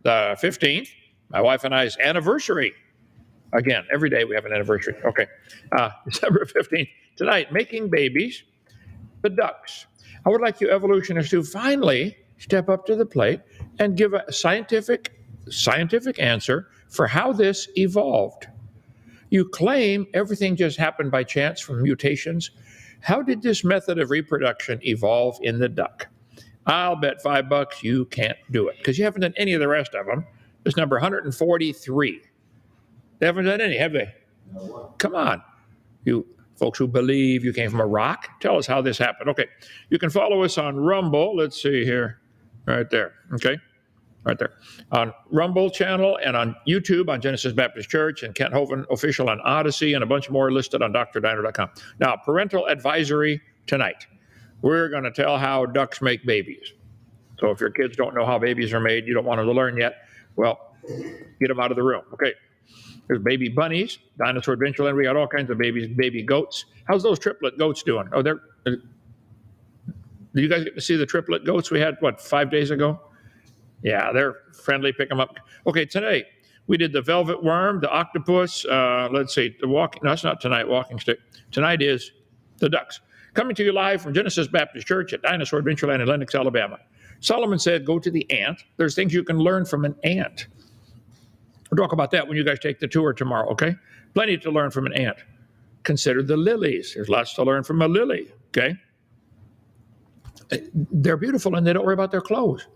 the 15th, my wife and I's anniversary. Again, every day we have an anniversary. Okay. December 15th, tonight, making babies, the ducks. I would like you evolutionists to finally step up to the plate and give a scientific answer for how this evolved. You claim everything just happened by chance from mutations. How did this method of reproduction evolve in the duck? I'll bet $5 you can't do it because you haven't done any of the rest of them. It's number 143. They haven't done any, have they? No. Come on. You folks who believe you came from a rock, tell us how this happened. Okay. You can follow us on Rumble. Let's see here. Right there. Okay. Right there. On Rumble channel and on YouTube on Genesis Baptist Church and Kent Hovind Official on Odyssey and a bunch more listed on drdiner.com. Now, parental advisory tonight. We're going to tell how ducks make babies. So if your kids don't know how babies are made, you don't want them to learn yet, well, get them out of the room. Okay. There's baby bunnies, Dinosaur Adventureland. We got all kinds of babies, baby goats. How's those triplet goats doing? Oh, did you guys get to see the triplet goats we had, 5 days ago? Yeah, they're friendly. Pick them up. Okay, today we did the velvet worm, the octopus. Let's see, no, it's not tonight, walking stick. Tonight is the ducks. Coming to you live from Genesis Baptist Church at Dinosaur Adventureland in Lenox, Alabama. Solomon said, go to the ant. There's things you can learn from an ant. We'll talk about that when you guys take the tour tomorrow, okay? Plenty to learn from an ant. Consider the lilies. There's lots to learn from a lily, okay? They're beautiful and they don't worry about their clothes.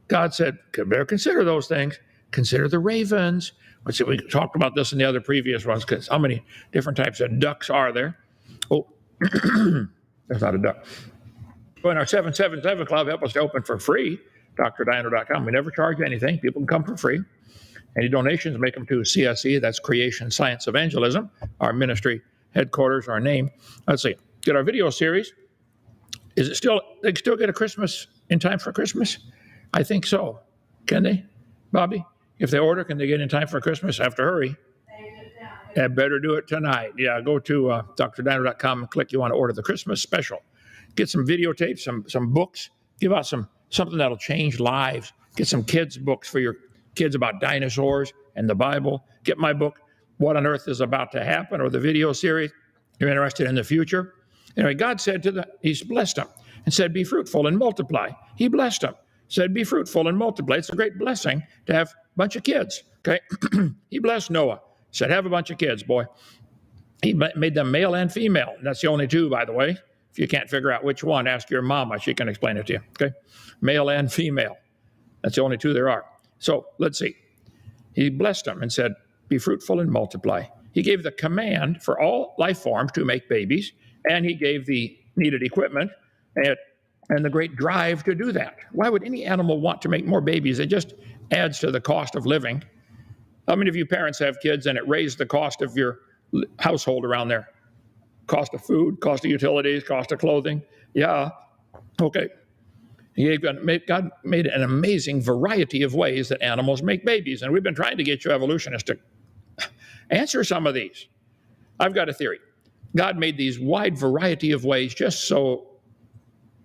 God said, better consider those things. Consider the ravens. Let's see, we talked about this in the other previous ones because how many different types of ducks are there? Oh, there's not a duck. Join our 777 Club. Help us to open for free, drdiner.com. We never charge anything. People can come for free. Any donations, make them to CSE, that's Creation Science Evangelism, our ministry headquarters, our name. Let's see, get our video series. Is it still, they can still get a Christmas in time for Christmas? I think so. Can they, Bobby? If they order, can they get in time for Christmas? I have to hurry. They better do it tonight. Yeah, go to drdiner.com and click you want to order the Christmas special. Get some videotapes, some books. Give out something that'll change lives. Get some kids' books for your kids about dinosaurs and the Bible. Get my book, What on Earth is About to Happen, or the video series. You're interested in the future. Anyway, God said He blessed them and said, be fruitful and multiply. He blessed them, said, be fruitful and multiply. It's a great blessing to have a bunch of kids, okay? He blessed Noah, said, have a bunch of kids, boy. He made them male and female. That's the only two, by the way. If you can't figure out which one, ask your mama. She can explain it to you, okay? Male and female. That's the only two there are. So let's see. He blessed them and said, be fruitful and multiply. He gave the command for all life forms to make babies, and he gave the needed equipment and the great drive to do that. Why would any animal want to make more babies? It just adds to the cost of living. How many of you parents have kids and it raised the cost of your household around there? Cost of food, cost of utilities, cost of clothing. Yeah, okay. God made an amazing variety of ways that animals make babies, and we've been trying to get you evolutionists to answer some of these. I've got a theory. God made these wide variety of ways just so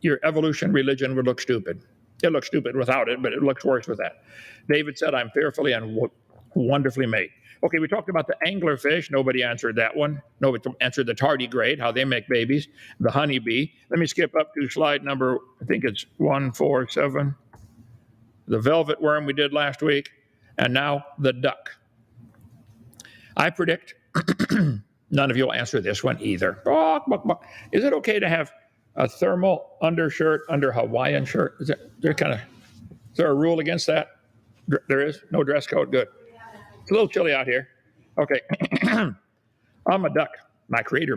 your evolution religion would look stupid. It looks stupid without it, but it looks worse with that. David said, I'm fearfully and wonderfully made. Okay, we talked about the anglerfish. Nobody answered that one. Nobody answered the tardigrade, how they make babies. The honeybee. Let me skip up to slide number, I think it's 147. The velvet worm we did last week. And now the duck. I predict none of you will answer this one either. Is it okay to have a thermal undershirt under Hawaiian shirt? Is there a rule against that? There is? No dress code? Good. It's a little chilly out here. Okay. I'm a duck. My creator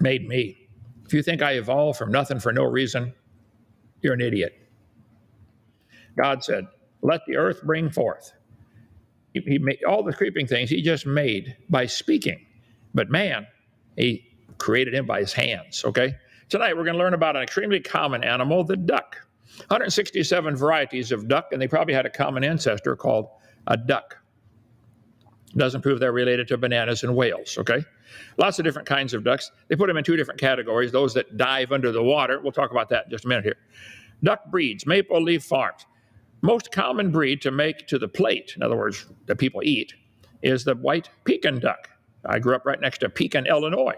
made me. If you think I evolved from nothing for no reason, you're an idiot. God said, let the earth bring forth. He made all the creeping things he just made by speaking. But man, he created him by his hands, okay? Tonight we're going to learn about an extremely common animal, the duck. 167 varieties of duck, and they probably had a common ancestor called a duck. Doesn't prove they're related to bananas and whales, okay? Lots of different kinds of ducks. They put them in two different categories, those that dive under the water. We'll talk about that in just a minute here. Duck breeds, Maple Leaf Farms. Most common breed to make to the plate, in other words, that people eat, is the white Pekin duck. I grew up right next to Pekin, Illinois,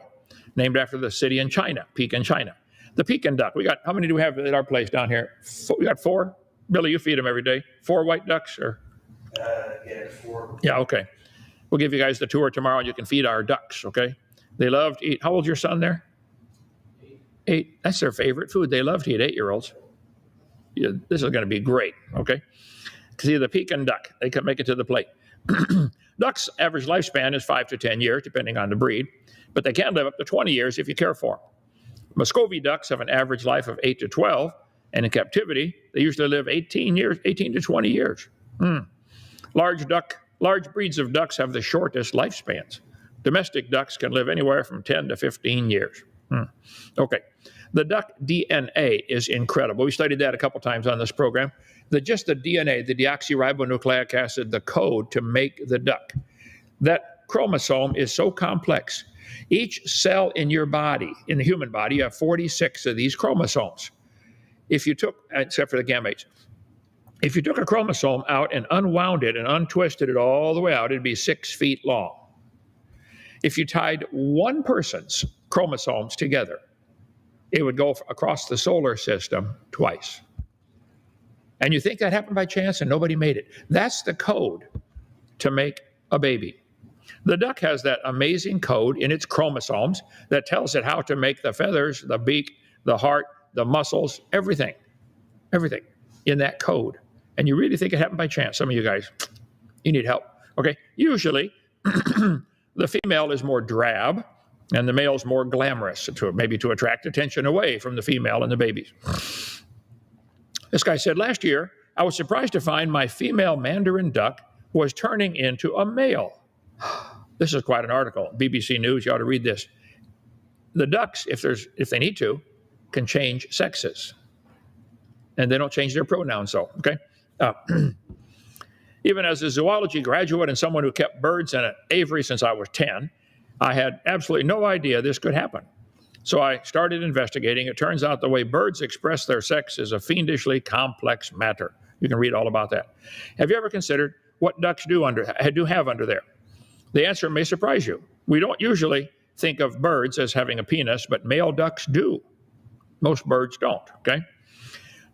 named after the city in China, Pekin, China. The Pekin duck, how many do we have at our place down here? We got 4? Billy, you feed them every day. 4 white ducks? Or? Yeah, 4. Yeah, okay. We'll give you guys the tour tomorrow and you can feed our ducks, okay? They love to eat. How old's your son there? 8. That's their favorite food. They love to eat, 8-year-olds. Yeah, this is going to be great, okay? See, the Pekin duck, they can make it to the plate. Ducks' average lifespan is 5 to 10 years, depending on the breed, but they can live up to 20 years if you care for them. Muscovy ducks have an average life of 8 to 12, and in captivity, they usually live 18 to 20 years. Large breeds of ducks have the shortest lifespans. Domestic ducks can live anywhere from 10 to 15 years. Okay. The duck DNA is incredible. We studied that a couple times on this program. Just the DNA, the deoxyribonucleic acid, the code to make the duck. That chromosome is so complex. Each cell in your body, in the human body, you have 46 of these chromosomes. If you took, except for the gametes, if you took a chromosome out and unwound it and untwisted it all the way out, it'd be 6 feet long. If you tied one person's chromosomes together, it would go across the solar system twice. And you think that happened by chance and nobody made it. That's the code to make a baby. The duck has that amazing code in its chromosomes that tells it how to make the feathers, the beak, the heart, the muscles, everything in that code. And you really think it happened by chance. Some of you guys, you need help. Okay, usually the female is more drab and the male is more glamorous, maybe to attract attention away from the female and the babies. This guy said, last year, I was surprised to find my female mandarin duck was turning into a male. This is quite an article. BBC News, you ought to read this. The ducks, if they need to, can change sexes. And they don't change their pronouns, though, okay? Even as a zoology graduate and someone who kept birds in an aviary since I was 10, I had absolutely no idea this could happen. So I started investigating. It turns out the way birds express their sex is a fiendishly complex matter. You can read all about that. Have you ever considered what ducks do have under there? The answer may surprise you. We don't usually think of birds as having a penis, but male ducks do. Most birds don't, okay?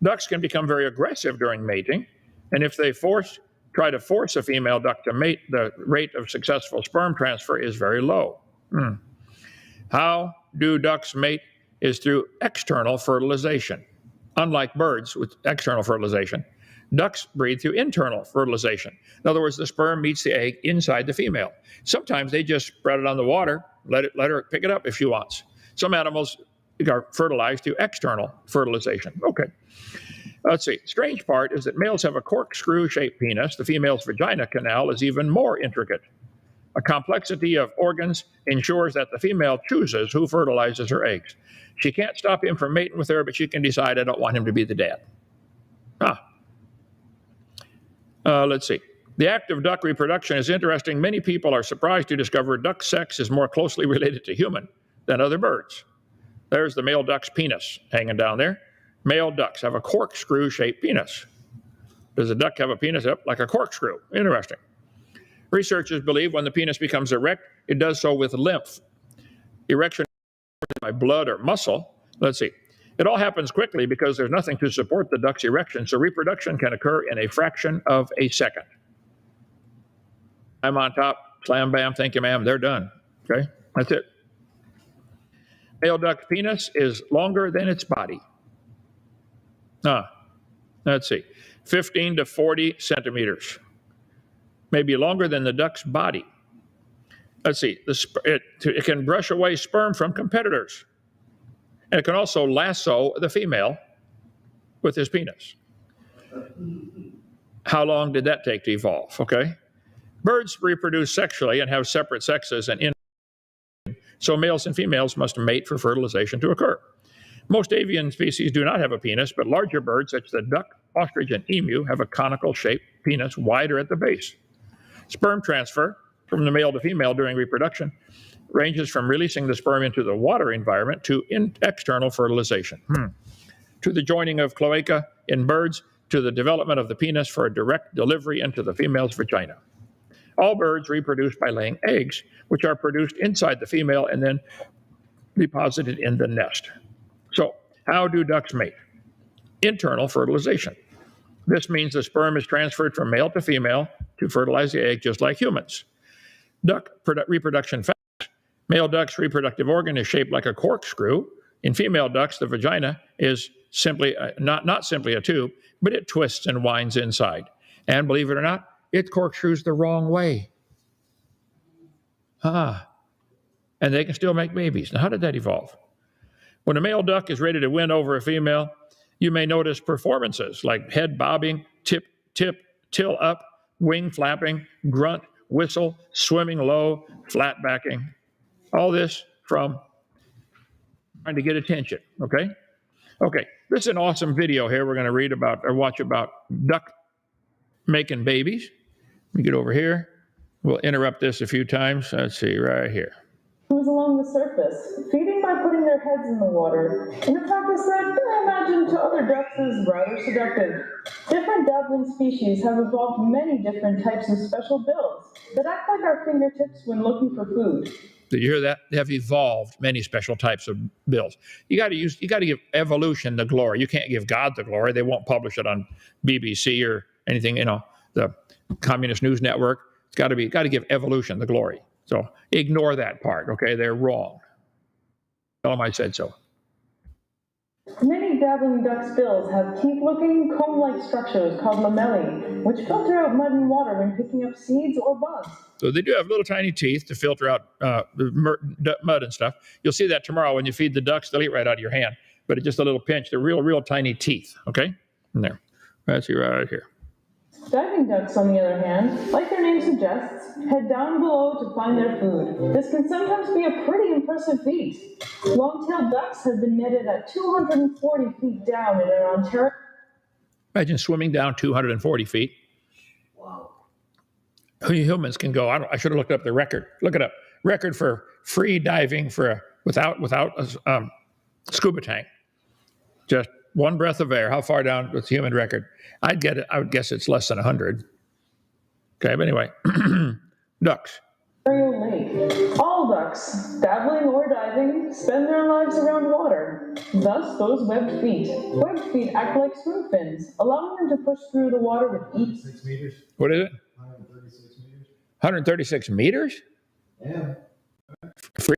Ducks can become very aggressive during mating, and if they try to force a female duck to mate, the rate of successful sperm transfer is very low. How do ducks mate is through external fertilization. Unlike birds with external fertilization, ducks breed through internal fertilization. In other words, the sperm meets the egg inside the female. Sometimes they just spread it on the water, let her pick it up if she wants. Some animals are fertilized through external fertilization. Okay. Let's see. Strange part is that males have a corkscrew-shaped penis. The female's vagina canal is even more intricate. A complexity of organs ensures that the female chooses who fertilizes her eggs. She can't stop him from mating with her, but she can decide, I don't want him to be the dad. Let's see. The act of duck reproduction is interesting. Many people are surprised to discover duck sex is more closely related to human than other birds. There's the male duck's penis hanging down there. Male ducks have a corkscrew-shaped penis. Does a duck have a penis like a corkscrew? Interesting. Researchers believe when the penis becomes erect, it does so with lymph. Erection by blood or muscle. Let's see. It all happens quickly because there's nothing to support the duck's erection, so reproduction can occur in a fraction of a second. I'm on top. Slam, bam, thank you, ma'am. They're done. Okay? That's it. Male duck's penis is longer than its body. Let's see. 15 to 40 centimeters. Maybe longer than the duck's body. Let's see. It can brush away sperm from competitors. And it can also lasso the female with his penis. How long did that take to evolve? Okay. Birds reproduce sexually and have separate sexes, and so males and females must mate for fertilization to occur. Most avian species do not have a penis, but larger birds, such as the duck, ostrich, and emu, have a conical-shaped penis wider at the base. Sperm transfer from the male to female during reproduction ranges from releasing the sperm into the water environment to external fertilization. To the joining of cloaca in birds, to the development of the penis for a direct delivery into the female's vagina. All birds reproduce by laying eggs, which are produced inside the female and then deposited in the nest. So, how do ducks mate? Internal fertilization. This means the sperm is transferred from male to female to fertilize the egg, just like humans. Duck reproduction facts. Male duck's reproductive organ is shaped like a corkscrew. In female ducks, the vagina is simply not simply a tube, but it twists and winds inside. And believe it or not, it corkscrews the wrong way. And they can still make babies. Now, how did that evolve? When a male duck is ready to win over a female, you may notice performances like head bobbing, tip, tip, till up, wing flapping, grunt, whistle, swimming low, flat backing. All this from trying to get attention, okay? Okay, this is an awesome video here we're going to read about or watch about duck making babies. Let me get over here. We'll interrupt this a few times. Let's see, right here. Moves along the surface, feeding by putting their heads in the water, in a practice that I imagine to other ducks is rather seductive. Different dabbling species have evolved many different types of special bills that act like our fingertips when looking for food. Did you hear that? They have evolved many special types of bills. You got to give evolution the glory. You can't give God the glory. They won't publish it on BBC or anything, the Communist News Network. It's got to give evolution the glory. So ignore that part, okay? They're wrong. Tell them I said so. Many dabbling ducks' bills have teeth-looking, comb-like structures called lamellae, which filter out mud and water when picking up seeds or bugs. So they do have little tiny teeth to filter out the mud and stuff. You'll see that tomorrow when you feed the ducks. They'll eat right out of your hand. But it's just a little pinch. They're real tiny teeth, okay? In there. That's right here. Diving ducks, on the other hand, like their name suggests, head down below to find their food. This can sometimes be a pretty impressive feat. Long-tailed ducks have been netted at 240 feet down in an Ontario. Imagine swimming down 240 feet. Wow. Humans can go. I should have looked up the record. Look it up. Record for free diving without a scuba tank. Just one breath of air. How far down was the human record? I would guess it's less than 100. Okay, but anyway, ducks. Lake. All ducks, dabbling or diving, spend their lives around water. Thus, those webbed feet. Webbed feet act like swim fins, allowing them to push through the water with ease. 6 meters. What is it? 136 meters. 136 meters? Yeah. Free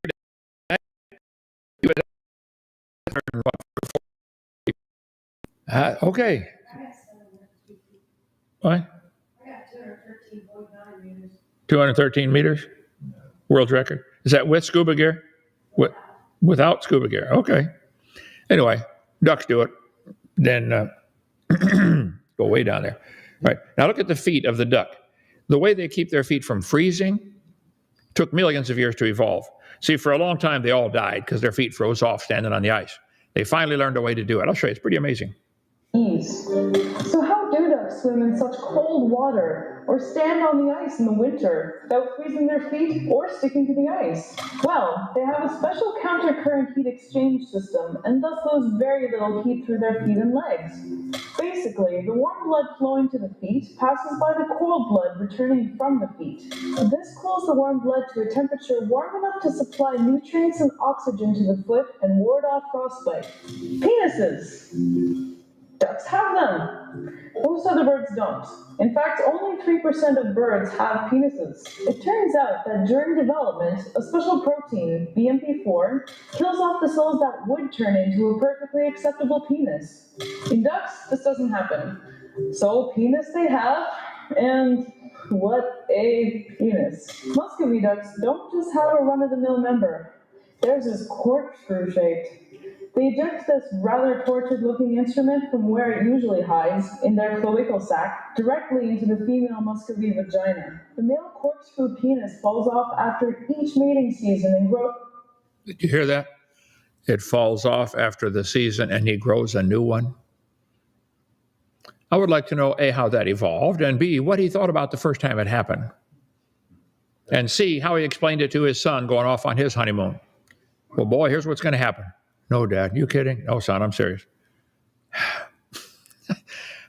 okay. What? I got 213.9 meters. 213 meters? World record. Is that with scuba gear? Without scuba gear. Okay. Anyway, ducks do it. Then go way down there. All right. Now look at the feet of the duck. The way they keep their feet from freezing took millions of years to evolve. See, for a long time, they all died because their feet froze off standing on the ice. They finally learned a way to do it. I'll show you. It's pretty amazing. So how do ducks swim in such cold water or stand on the ice in the winter without freezing their feet or sticking to the ice? Well, they have a special countercurrent heat exchange system and thus lose very little heat through their feet and legs. Basically, the warm blood flowing to the feet passes by the cold blood returning from the feet. This cools the warm blood to a temperature warm enough to supply nutrients and oxygen to the foot and ward off frostbite. Penises! Ducks have them. Most other birds don't. In fact, only 3% of birds have penises. It turns out that during development, a special protein, BMP4, kills off the cells that would turn into a perfectly acceptable penis. In ducks, this doesn't happen. So, penis they have, and what a penis. Muscovy ducks don't just have a run-of-the-mill member. Theirs is corkscrew-shaped. They eject this rather tortured-looking instrument from where it usually hides, in their cloacal sac, directly into the female Muscovy vagina. The male corkscrew penis falls off after each mating season and grows. Did you hear that? It falls off after the season and he grows a new one. I would like to know, A, how that evolved, and B, what he thought about the first time it happened. And C, how he explained it to his son going off on his honeymoon. Well, boy, here's what's going to happen. No, Dad, you kidding? No, son, I'm serious.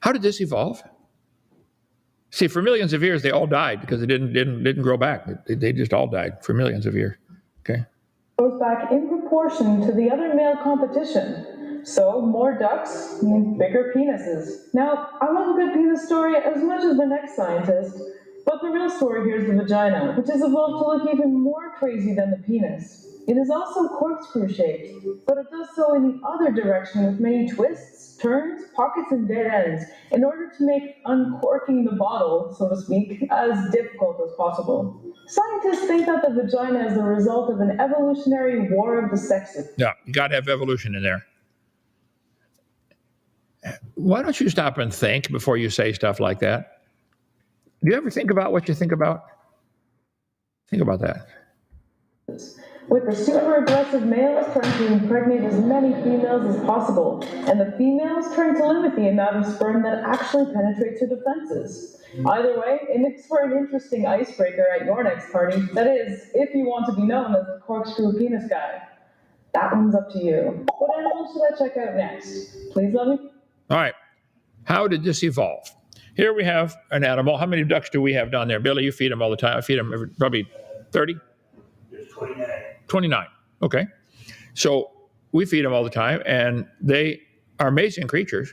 How did this evolve? See, for millions of years, they all died because they didn't grow back. They just all died for millions of years. Okay. Goes back in proportion to the other male competition. So more ducks means bigger penises. Now, I love a good penis story as much as the next scientist, but the real story here is the vagina, which has evolved to look even more crazy than the penis. It is also corkscrew shaped, but it does so in the other direction with many twists, turns, pockets, and dead ends in order to make uncorking the bottle, so to speak, as difficult as possible. Scientists think that the vagina is the result of an evolutionary war of the sexes. Yeah, you got to have evolution in there. Why don't you stop and think before you say stuff like that? Do you ever think about what you think about? Think about that. With the super aggressive males trying to impregnate as many females as possible, and the females trying to limit the amount of sperm that actually penetrates your defenses. Either way, it makes for an interesting icebreaker at your next party. That is, if you want to be known as the corkscrew penis guy. That one's up to you. What animal should I check out next? Please let me. All right. How did this evolve? Here we have an animal. How many ducks do we have down there? Billy, you feed them all the time. I feed them probably 30? There's 29. 29. Okay. So we feed them all the time, and they are amazing creatures.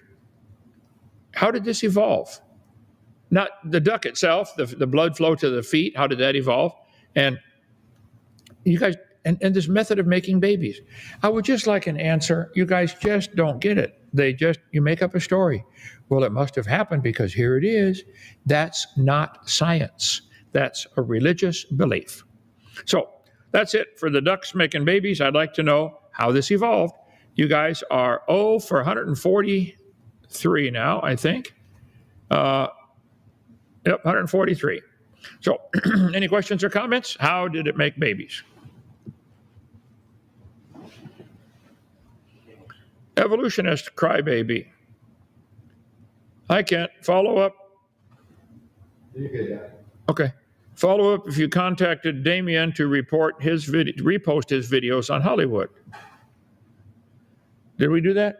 How did this evolve? Not the duck itself, the blood flow to the feet. How did that evolve? And you guys, and this method of making babies. I would just like an answer. You guys just don't get it. You make up a story. Well, it must have happened because here it is. That's not science. That's a religious belief. So that's it for the ducks making babies. I'd like to know how this evolved. You guys are 0 for 143 now, I think. Yep, 143. So any questions or comments? How did it make babies? Evolutionist crybaby. I can't. Follow up. You're good, yeah. Okay. Follow up if you contacted Damien to repost his videos on Hollywood. Did we do that?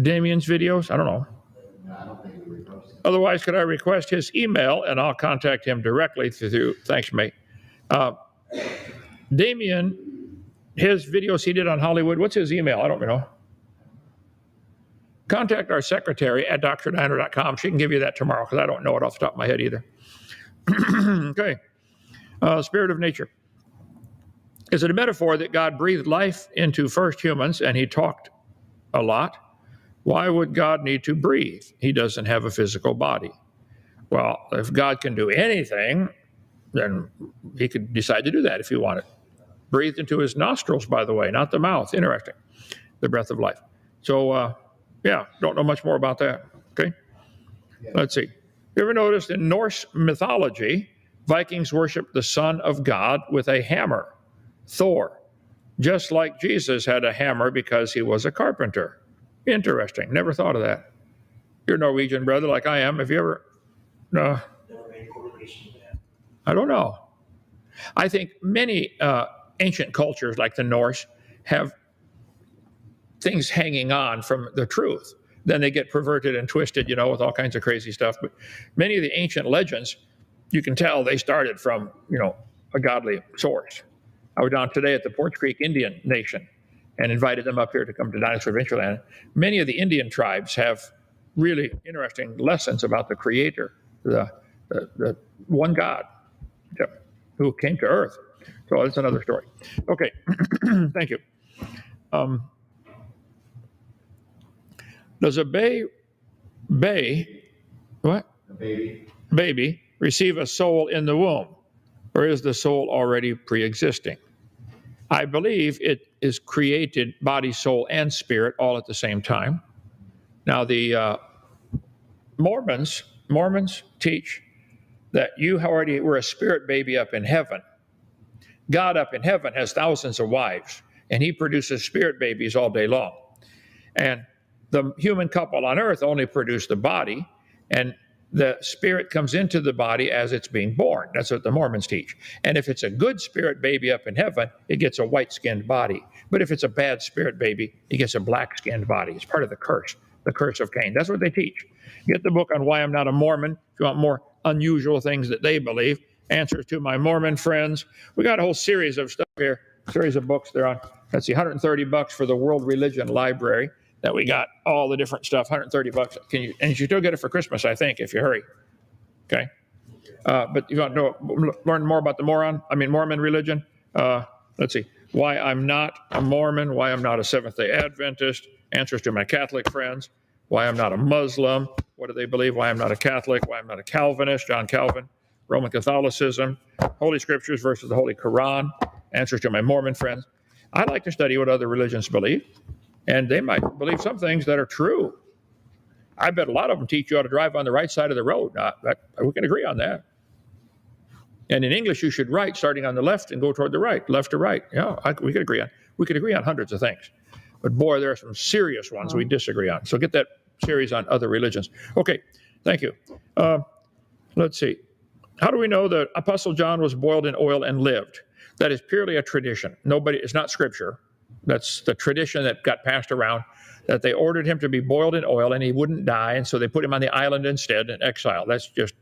Damien's videos? I don't know. No, I don't think we reposted. Otherwise, could I request his email and I'll contact him directly through, thanks, mate. Damien, his videos he did on Hollywood, what's his email? I don't know. Contact our secretary at drdiner.com. She can give you that tomorrow because I don't know it off the top of my head either. Okay. Spirit of nature. Is it a metaphor that God breathed life into first humans and he talked a lot? Why would God need to breathe? He doesn't have a physical body. Well, if God can do anything, then he could decide to do that if he wanted. Breathed into his nostrils, by the way, not the mouth. Interesting. The breath of life. So, yeah, don't know much more about that. Okay. Yeah. Let's see. You ever noticed in Norse mythology, Vikings worshiped the son of God with a hammer, Thor, just like Jesus had a hammer because he was a carpenter. Interesting. Never thought of that. You're Norwegian, brother, like I am. Have you ever? No. Never made a correlation with that. I don't know. I think many ancient cultures like the Norse have things hanging on from the truth. Then they get perverted and twisted, with all kinds of crazy stuff. But many of the ancient legends, you can tell they started from, a godly source. I was down today at the Porch Creek Indian Nation and invited them up here to come to Dinosaur Adventureland. Many of the Indian tribes have really interesting lessons about the Creator, the one God who came to Earth. So that's another story. Okay, thank you. Does a what? A baby. Baby receive a soul in the womb, or is the soul already pre-existing? I believe it is created body, soul, and spirit all at the same time. Now, the Mormons teach that you already were a spirit baby up in heaven. God up in heaven has thousands of wives, and he produces spirit babies all day long. And the human couple on earth only produce the body, and the spirit comes into the body as it's being born. That's what the Mormons teach. And if it's a good spirit baby up in heaven, it gets a white-skinned body. But if it's a bad spirit baby, it gets a black-skinned body. It's part of the curse the curse of Cain. That's what they teach. Get the book on Why I'm Not a Mormon if you want more unusual things that they believe. Answers to my Mormon friends. We got a whole series of stuff here, series of books. They're on, let's see, $130 for the World Religion Library that we got all the different stuff, $130. And you still get it for Christmas, I think, if you hurry. Okay. But you want to learn more about the Mormon religion? Let's see. Why I'm not a Mormon, why I'm not a Seventh-day Adventist, answers to my Catholic friends, why I'm not a Muslim, what do they believe, why I'm not a Catholic, why I'm not a Calvinist, John Calvin, Roman Catholicism, Holy Scriptures versus the Holy Quran, answers to my Mormon friends. I like to study what other religions believe, and they might believe some things that are true. I bet a lot of them teach you how to drive on the right side of the road. We can agree on that. And in English, you should write starting on the left and go toward the right, left to right. Yeah, we could agree on hundreds of things. But boy, there are some serious ones we disagree on. So get that series on other religions. Okay, thank you. Let's see. How do we know that Apostle John was boiled in oil and lived? That is purely a tradition. It's not scripture. That's the tradition that got passed around, that they ordered him to be boiled in oil and he wouldn't die, and so they put him on the island instead in exile. That's just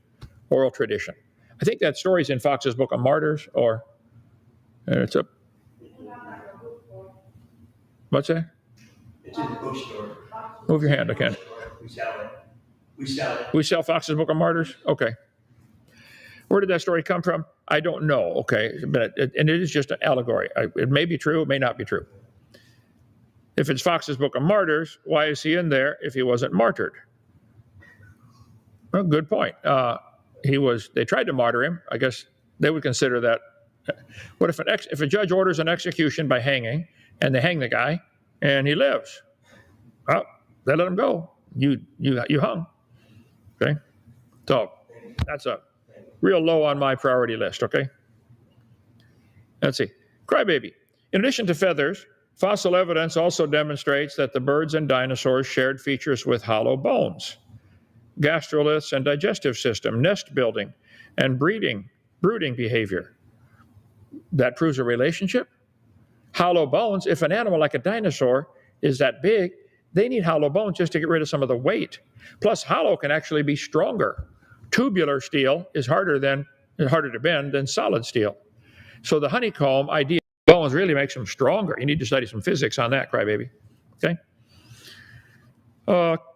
oral tradition. I think that story's in Fox's Book of Martyrs, or it's a. What's that? It's in the bookstore. Move your hand, I can. We sell it. We sell it. We sell Fox's Book of Martyrs? Okay. Where did that story come from? I don't know, okay? But it is just an allegory. It may be true, it may not be true. If it's Fox's Book of Martyrs, why is he in there if he wasn't martyred? Well, good point. They tried to martyr him. I guess they would consider that. What if a judge orders an execution by hanging, and they hang the guy, and he lives? Well, they let him go. You hung. Okay? So that's a real low on my priority list, okay? Let's see. Crybaby. In addition to feathers, fossil evidence also demonstrates that the birds and dinosaurs shared features with hollow bones, gastroliths and digestive system, nest building, and brooding behavior. That proves a relationship. Hollow bones, if an animal like a dinosaur is that big, they need hollow bones just to get rid of some of the weight. Plus, hollow can actually be stronger. Tubular steel is harder to bend than solid steel. So the honeycomb idea of bones really makes them stronger. You need to study some physics on that, crybaby. Okay?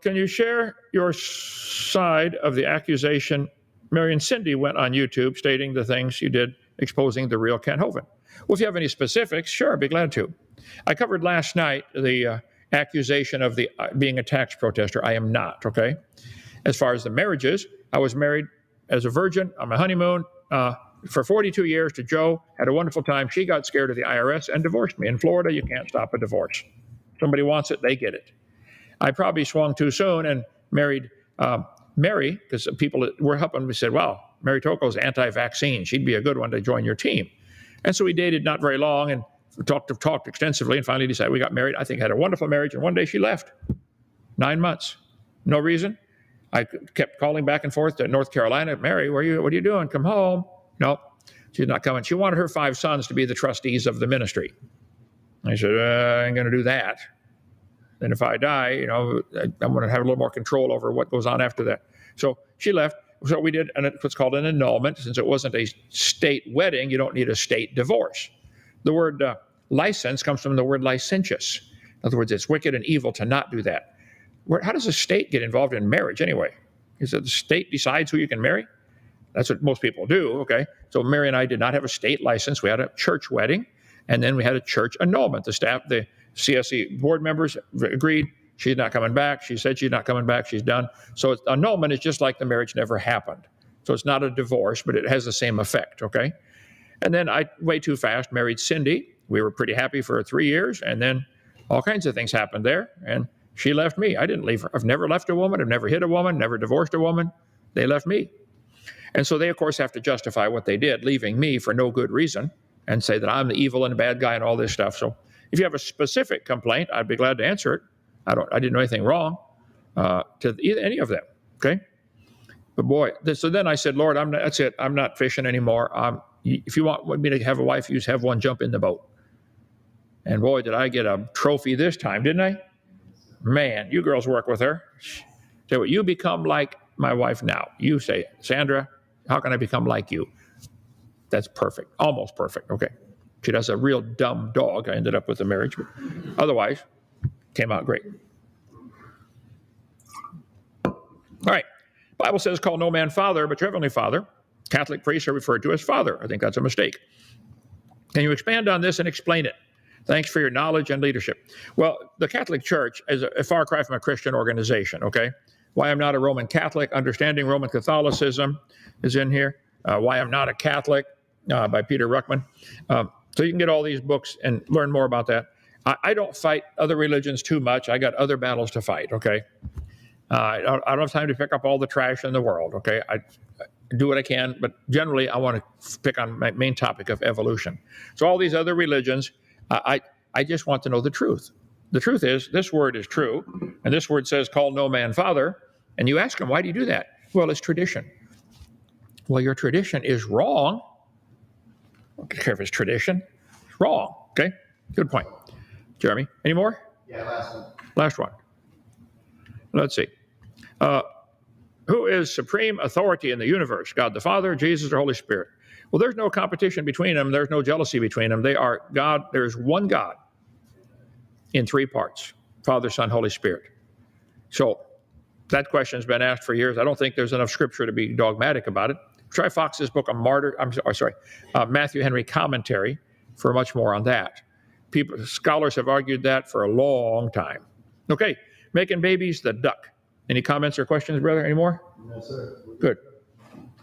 Can you share your side of the accusation? Marion Cindy went on YouTube stating the things you did exposing the real Kent Hovind. Well, if you have any specifics, sure, I'd be glad to. I covered last night the accusation of being a tax protester. I am not, okay? As far as the marriages, I was married as a virgin on my honeymoon for 42 years to Joe, had a wonderful time. She got scared of the IRS and divorced me. In Florida, you can't stop a divorce. Somebody wants it, they get it. I probably swung too soon and married Mary, because people were helping me said, wow, Mary Toko's anti-vaccine. She'd be a good one to join your team. And so we dated not very long and talked extensively and finally decided we got married. I think I had a wonderful marriage, and one day she left. 9 months. No reason. I kept calling back and forth to North Carolina. Mary, what are you doing? Come home. No, she's not coming. She wanted her 5 sons to be the trustees of the ministry. I said, I ain't going to do that. And if I die, I'm going to have a little more control over what goes on after that. So she left. So we did what's called an annulment. Since it wasn't a state wedding, you don't need a state divorce. The word license comes from the word licentious. In other words, it's wicked and evil to not do that. How does a state get involved in marriage anyway? Is it the state decides who you can marry? That's what most people do, okay? So Mary and I did not have a state license. We had a church wedding, and then we had a church annulment. The CSE board members agreed she's not coming back. She said she's not coming back. She's done. So annulment is just like the marriage never happened. So it's not a divorce, but it has the same effect, okay? And then I, way too fast, married Cindy. We were pretty happy for 3 years, and then all kinds of things happened there, and she left me. I didn't leave her. I've never left a woman. I've never hit a woman, never divorced a woman. They left me. And so they, of course, have to justify what they did, leaving me for no good reason, and say that I'm the evil and the bad guy and all this stuff. So if you have a specific complaint, I'd be glad to answer it. I didn't do anything wrong to any of them, okay? But boy, so then I said, Lord, that's it. I'm not fishing anymore. If you want me to have a wife, you just have one jump in the boat. And boy, did I get a trophy this time, didn't I? Man, you girls work with her. Say what, you become like my wife now. You say, Sandra, how can I become like you? That's perfect, almost perfect. Okay. She does a real dumb dog. I ended up with the marriage, but otherwise, came out great. All right. Bible says, call no man father, but your heavenly Father. Catholic priests are referred to as Father. I think that's a mistake. Can you expand on this and explain it? Thanks for your knowledge and leadership. Well, the Catholic Church is a far cry from a Christian organization, okay? Why I'm not a Roman Catholic, Understanding Roman Catholicism is in here. Why I'm not a Catholic by Peter Ruckman. So you can get all these books and learn more about that. I don't fight other religions too much. I got other battles to fight, okay? I don't have time to pick up all the trash in the world, okay? I do what I can, but generally I want to pick on my main topic of evolution. So all these other religions, I just want to know the truth. The truth is, this word is true, and this word says, call no man father, and you ask them, why do you do that? Well, it's tradition. Well, your tradition is wrong. I don't care if it's tradition. It's wrong, okay? Good point. Jeremy, any more? Yeah, last one. Last one. Let's see. Who is supreme authority in the universe? God the Father, Jesus, or Holy Spirit? Well, there's no competition between them. There's no jealousy between them. They are God. There's one God in three parts, Father, Son, Holy Spirit. So that question's been asked for years. I don't think there's enough scripture to be dogmatic about it. Try Fox's book on Matthew Henry Commentary for much more on that. Scholars have argued that for a long time. Okay, making babies, the duck. Any comments or questions, brother? Any more? No, sir. Good.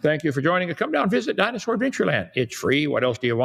Thank you for joining us. Come down, visit Dinosaur Adventureland. It's free. What else do you want?